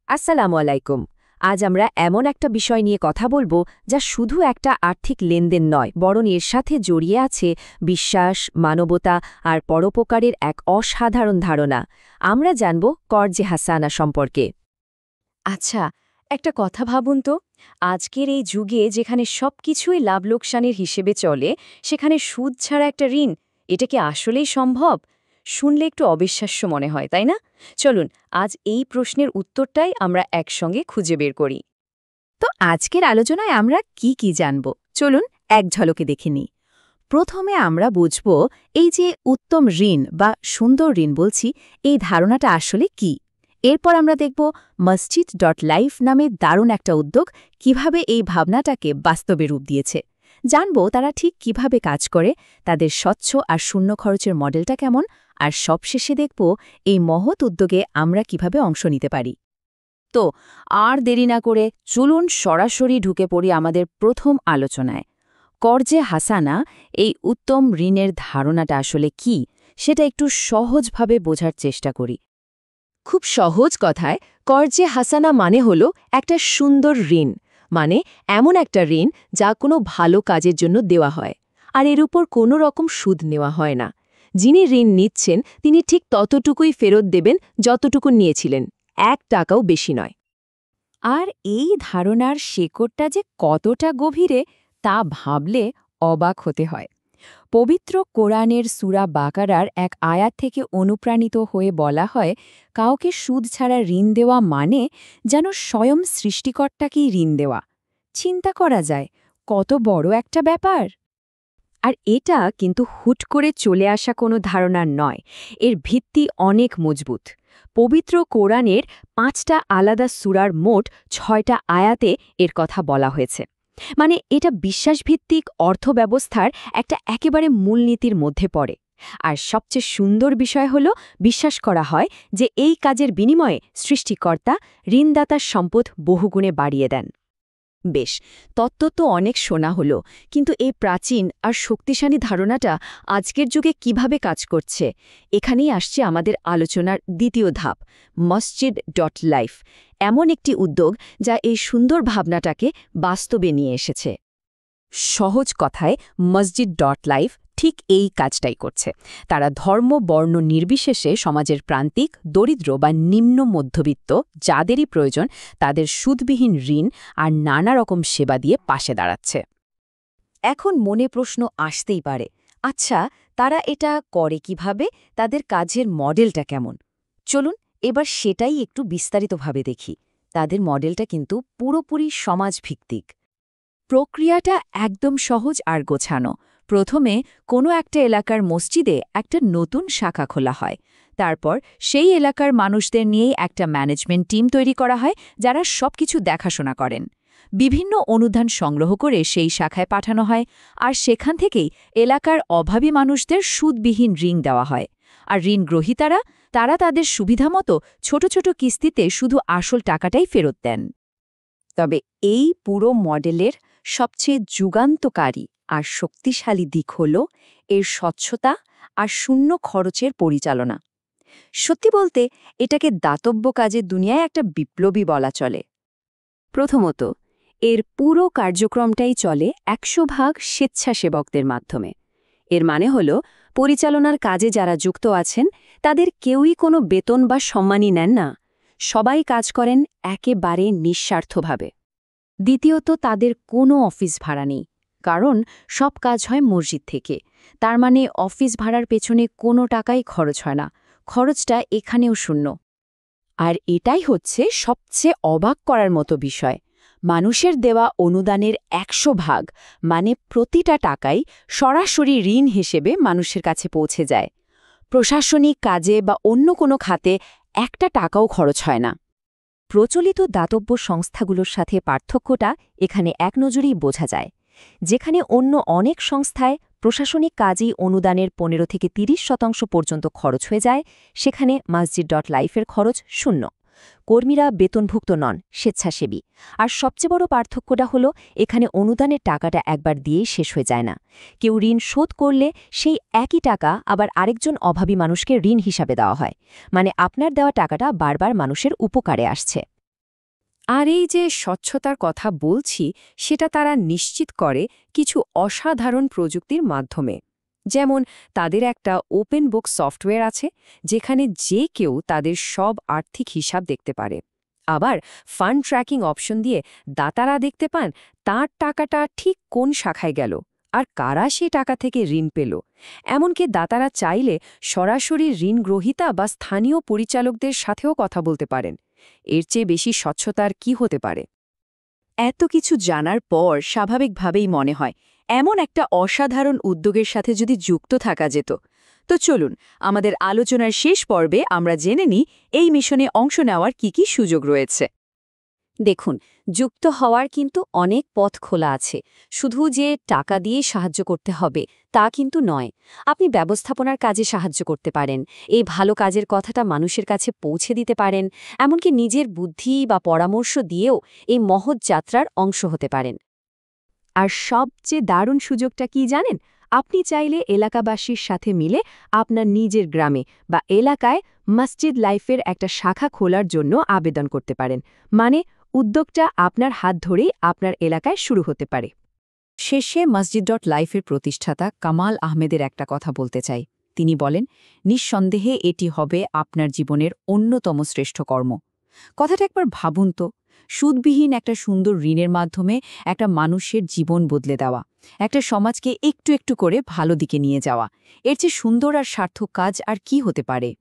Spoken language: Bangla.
আসসালামু আলাইকুম। আজ আমরা এমন একটা বিষয় নিয়ে কথা বলবো যা শুধু একটা আর্থিক লেনদেন নয়, বরং এর সাথে জড়িয়ে আছে বিশ্বাস, মানবতা আর পরোপকারের এক অসাধারণ ধারণা। আমরা জানব কর্জে হাসানা সম্পর্কে। আচ্ছা, একটা কথা ভাবুন তো, আজকের এই যুগে যেখানে সবকিছুই লাভ লোকসানের হিসেবে চলে, সেখানে সুদ ছাড়া একটা ঋণ, এটা কি আসলেই সম্ভব? শুনলে একটু অবিশ্বাস্য মনে হয়, তাই না? চলুন, আজ এই প্রশ্নের উত্তরটাই আমরা একসঙ্গে খুঁজে বের করি। তো আজকের আলোচনায় আমরা কি জানব, চলুন এক ঝলকে দেখে নিই। প্রথমে আমরা বুঝব এই যে উত্তম ঋণ বা সুন্দর ঋণ বলছি, এই ধারণাটা আসলে কি। এরপর আমরা দেখব মসজিদ.লাইফ নামে দারুণ একটা উদ্যোগ কিভাবে এই ভাবনাটাকে বাস্তবে রূপ দিয়েছে। জানব তারা ঠিক কিভাবে কাজ করে, তাদের স্বচ্ছ আর শূন্য খরচের মডেলটা কেমন, আর সবশেষে দেখব এই মহৎ উদ্যোগে আমরা কিভাবে অংশ নিতে পারি। তো আর দেরি না করে চলুন সরাসরি ঢুকে পড়ি আমাদের প্রথম আলোচনায়। কর্জে হাসানা, এই উত্তম ঋণের ধারণাটা আসলে কি, সেটা একটু সহজভাবে বোঝার চেষ্টা করি। খুব সহজ কথায়, কর্জে হাসানা মানে হল একটা সুন্দর ঋণ, মানে এমন একটা ঋণ যা কোনো ভালো কাজের জন্য দেওয়া হয়, আর এর উপর কোনো রকম সুদ নেওয়া হয় না। যিনি ঋণ নিচ্ছেন তিনি ঠিক ততটুকুই ফেরত দেবেন যতটুকু নিয়েছিলেন, 1 টাকাও বেশি নয়। আর এই ধারণার শেকড়টা যে কতটা গভীরে তা ভাবলে অবাক হতে হয়। পবিত্র কোরআনের সূরা বাকারার এক আয়াত থেকে অনুপ্রাণিত হয়ে বলা হয়, কাউকে সুদ ছাড়া ঋণ দেওয়া মানে যেন স্বয়ং সৃষ্টিকর্তাকেই ঋণ দেওয়া। চিন্তা করা যায় কত বড় একটা ব্যাপার। আর এটা কিন্তু হুট করে চলে আসা কোনো ধারণা নয়, এর ভিত্তি অনেক মজবুত। পবিত্র কোরআনের 5টা আলাদা সূরার মোট 6টা আয়াতে এর কথা বলা হয়েছে। মানে এটা বিশ্বাসভিত্তিক অর্থব্যবস্থার একটা একেবারে মূলনীতির মধ্যে পড়ে। আর সবচেয়ে সুন্দর বিষয় হল, বিশ্বাস করা হয় যে এই কাজের বিনিময়ে সৃষ্টিকর্তা ঋণদাতার সম্পদ বহুগুণে বাড়িয়ে দেন। বেশ, তত্ত্ব তো অনেক শোনা হলো, কিন্তু এই প্রাচীন আর শক্তিশালী ধারণাটা আজকের যুগে কিভাবে কাজ করছে, এখানেই আসছে আমাদের আলোচনার দ্বিতীয় ধাপ, মসজিদ.লাইফ, এমন একটি উদ্যোগ যা এই সুন্দর ভাবনাটাকে বাস্তবে নিয়ে এসেছে। সহজ কথায় মসজিদ.লাইফ ঠিক এই কাজটাই করছে। তারা ধর্ম বর্ণ নির্বিশেষে সমাজের প্রান্তিক, দরিদ্র বা নিম্ন মধ্যবিত্ত যাদেরই প্রয়োজন, তাদের সুদবিহীন ঋণ আর নানা রকম সেবা দিয়ে পাশে দাঁড়াচ্ছে। এখন মনে প্রশ্ন আসতেই পারে, আচ্ছা, তারা এটা করে কিভাবে, তাদের কাজের মডেলটা কেমন? চলুন এবার সেটাই একটু বিস্তারিতভাবে দেখি। তাদের মডেলটা কিন্তু পুরোপুরি সমাজভিত্তিক। প্রক্রিয়াটা একদম সহজ আর গোছানো। প্রথমে কোনো একটা এলাকার মসজিদে একটা নতুন শাখা খোলা হয়। তারপর সেই এলাকার মানুষদের নিয়েই একটা ম্যানেজমেন্ট টিম তৈরি করা হয়, যারা সবকিছু দেখাশোনা করেন। বিভিন্ন অনুদান সংগ্রহ করে সেই শাখায় পাঠানো হয়, আর সেখান থেকেই এলাকার অভাবী মানুষদের সুদবিহীন ঋণ দেওয়া হয়। আর ঋণ গ্রহীতারা তারা তাদের সুবিধামতো ছোট ছোট কিস্তিতে শুধু আসল টাকাটাই ফেরত দেন। তবে এই পুরো মডেলের সবচেয়ে যুগান্তকারী আর শক্তিশালী দিক হল এর স্বচ্ছতা আর শূন্য খরচের পরিচালনা। সত্যি বলতে এটাকে দাতব্য কাজের দুনিয়ায় একটা বিপ্লবী বলা চলে। প্রথমত, এর পুরো কার্যক্রমটাই চলে 100% স্বেচ্ছাসেবকদের মাধ্যমে। এর মানে হল, পরিচালনার কাজে যারা যুক্ত আছেন তাদের কেউই কোনো বেতন বা সম্মানই নেন না। সবাই কাজ করেন একেবারে নিঃস্বার্থভাবে। দ্বিতীয়ত, তাদের কোনো অফিস ভাড়া নেই, কারণ সব কাজ হয় মসজিদ থেকে। তার মানে অফিস ভাড়ার পেছনে কোনো টাকাই খরচ হয় না, খরচটা এখানেও শূন্য। আর এটাই হচ্ছে সবচেয়ে অবাক করার মতো বিষয়, মানুষের দেওয়া অনুদানের 100%, মানে প্রতিটা টাকাই সরাসরি ঋণ হিসেবে মানুষের কাছে পৌঁছে যায়। প্রশাসনিক কাজে বা অন্য কোনো খাতে একটা টাকাও খরচ হয় না। প্রচলিত দাতব্য সংস্থাগুলোর সাথে পার্থক্যটা এখানে এক নজরেই বোঝা যায়। যেখানে অন্য অনেক সংস্থায় প্রশাসনিক কাজেই অনুদানের 15 থেকে 30% পর্যন্ত খরচ হয়ে যায়, সেখানে মসজিদ.লাইফের খরচ শূন্য। কর্মীরা বেতনভুক্ত নন, স্বেচ্ছাসেবী। আর সবচেয়ে বড় পার্থক্যটা হলো, এখানে অনুদানের টাকাটা একবার দিয়েই শেষ হয়ে যায় না। কেউ ঋণ শোধ করলে সেই একই টাকা আবার আরেকজন অভাবী মানুষকে ঋণ হিসাবে দেওয়া হয়। মানে আপনার দেওয়া টাকাটা বারবার মানুষের উপকারে আসছে। আর এই যে স্বচ্ছতার কথা বলছি সেটা তারা নিশ্চিত করে কিছু অসাধারণ প্রযুক্তির মাধ্যমে। যেমন তাদের একটা ওপেন বুক সফটওয়্যার আছে যেখানে যে কেউ তাদের সব আর্থিক হিসাব দেখতে পারে। আবার ফান্ড ট্র্যাকিং অপশন দিয়ে দাতারা দেখতে পান তার টাকাটা ঠিক কোন শাখায় গেল আর কারা সেই টাকা থেকে ঋণ পেল। এমনকি দাতারা চাইলে সরাসরি ঋণ গ্রহীতা বা স্থানীয় পরিচালকদের সাথেও কথা বলতে পারেন। এর চেয়ে বেশি স্বচ্ছতার কি হতে পারে? এত কিছু জানার পর স্বাভাবিকভাবেই মনে হয় এমন একটা অসাধারণ উদ্যোগের সাথে যদি যুক্ত থাকা যেত। তো চলুন, আমাদের আলোচনার শেষ পর্বে আমরা জেনে নিই এই মিশনে অংশ নেওয়ার কি সুযোগ রয়েছে। দেখুন, যুক্ত হওয়ার কিন্তু অনেক পথ খোলা আছে। শুধু যে টাকা দিয়ে সাহায্য করতে হবে তা কিন্তু নয়। আপনি ব্যবস্থাপনার কাজে সাহায্য করতে পারেন, এই ভালো কাজের কথাটা মানুষের কাছে পৌঁছে দিতে পারেন, এমনকি নিজের বুদ্ধি বা পরামর্শ দিয়েও এই মহৎ যাত্রার অংশ হতে পারেন। আর সবচেয়ে দারুণ সুযোগটা কি জানেন? আপনি চাইলে এলাকাবাসীর সাথে মিলে আপনার নিজের গ্রামে বা এলাকায় মসজিদ লাইফের একটা শাখা খোলার জন্য আবেদন করতে পারেন। মানে উদ্যোগটা আপনার হাত ধরেই আপনার এলাকায় শুরু হতে পারে। শেষে মসজিদ.লাইফের প্রতিষ্ঠাতা কামাল আহমেদের একটা কথা বলতে চাই। তিনি বলেন, নিঃসন্দেহে এটি হবে আপনার জীবনের অন্যতম শ্রেষ্ঠ কর্ম। কথাটা একবার ভাবুন তো, সুদবিহীন একটা সুন্দর ঋণের মাধ্যমে একটা মানুষের জীবন বদলে দেওয়া, একটা সমাজকে একটু একটু করে ভালো দিকে নিয়ে যাওয়া, এর চেয়ে সুন্দর আর সার্থক কাজ আর কি হতে পারে?